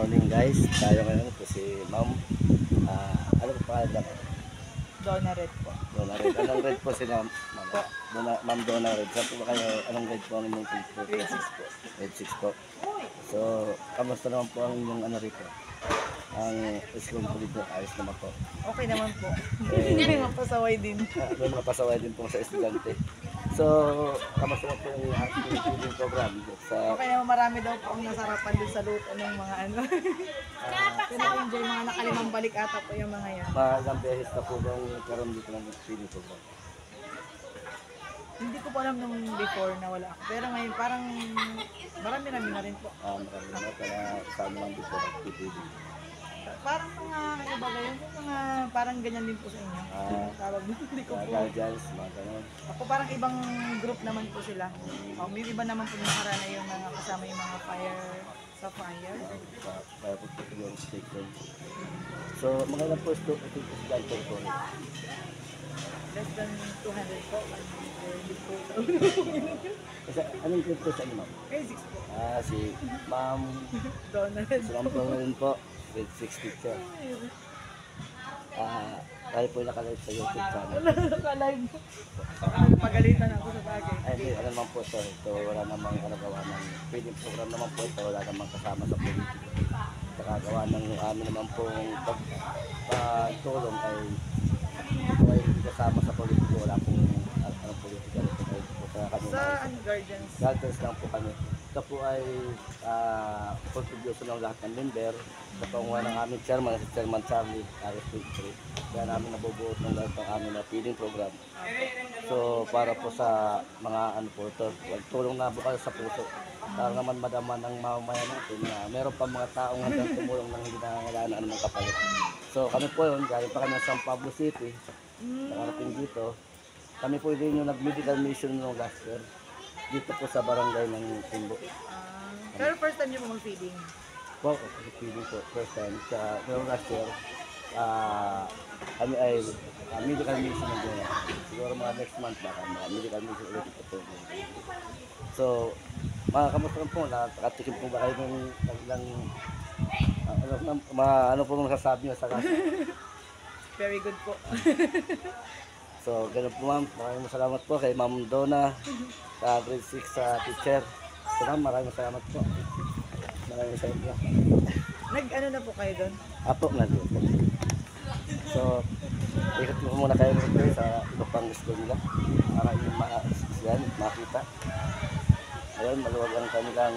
morning guys. Tayo ngayon po si Ma'am. Ano po pangalan? Donna Red po. Donna Red. Anong red po si Ma'am? Ma'am Donna Red. Saan po ba kayo? Anong red po ang inyong pinto? Grade 6 po. Grade 6 po. So, kamusta naman po ang inyong ano rito? Ang school po dito, ayos naman po. Okay naman po. Eh, May mapasaway din. May mga pasaway din po sa estudyante. So, kamusta naman po yung ating feeding program? Sa, Okay naman, marami daw po ang nasarapan din sa luto ng mga ano. Pina-enjoy mga nakalimang balik ata po yung mga yan. mga ilang beses na po bang karoon dito ng feeding program? Hindi ko po alam nung before na wala ako. Pero ngayon parang marami-rami na rin po. Marami na kaya saan lang dito nag-feeding. Parang mga iba ba yun? Mga parang ganyan din po sa inyo. Tawag mo, hindi ko po. Guardians, mga ganun. Ako parang ibang group naman po sila. May iba naman po nakarana yung mga kasama yung mga fire sa fire. Kaya po po yung station. So, mga ilang po estudyante po. Less than 200 po. Hindi po. Kasi anong grade po sa inyo, ma'am? Grade 6 po. Si Ma'am. Donald. Si Ma'am Donald po. Grade 6 teacher. Tayo po nakalive sa YouTube channel. Nakalive po. Pagalitan ako sa bagay. Ay, hindi. Ano naman po ito? Ito wala namang gawa ng feeding program naman po ito. Wala namang kasama sa politika. Nakagawa ng amin naman pong pagtulong ay hindi kasama sa politika. Wala pong politika ito po sa kami. Sa guardians. Guardians lang po kami. Ito po ay contribution ng lahat ng member. Sa panguha ng aming chairman, si Chairman Charlie RS23. Kaya namin nabubuot ng lahat ng aming na feeding program. So para po sa mga ano po ito, tulong na bukal sa puso. Para naman madaman ng mamamayan natin na meron pa mga taong hanggang tumulong nang hindi nangangailangan ng anumang kapalit. So kami po yun, galing pa kami sa San Pablo City, nakarating dito. Kami po din yung nag-medical mission ng last year. Dito po sa barangay ng Timbo. Pero first time niyo po mag-feeding? Po, feeding po, first time. Sa last year, kami ay medical mission ng doon. Siguro mga next month baka mga medical mission ulit ito po. So, mga kamusta po, nakatikim po ba kayo ng ilang ano po masasabi nyo sa kaso? Very good po. So, ganun po ma'am. Maraming salamat po kay Ma'am Donna sa grade 6 sa teacher. So ma'am, maraming salamat po. Maraming salamat po. Nag-ano na po kayo doon? Apo na doon. So, ikot mo muna kayo dito sa iba pang school nila para yung makita. Ayun, maluwag ang kanilang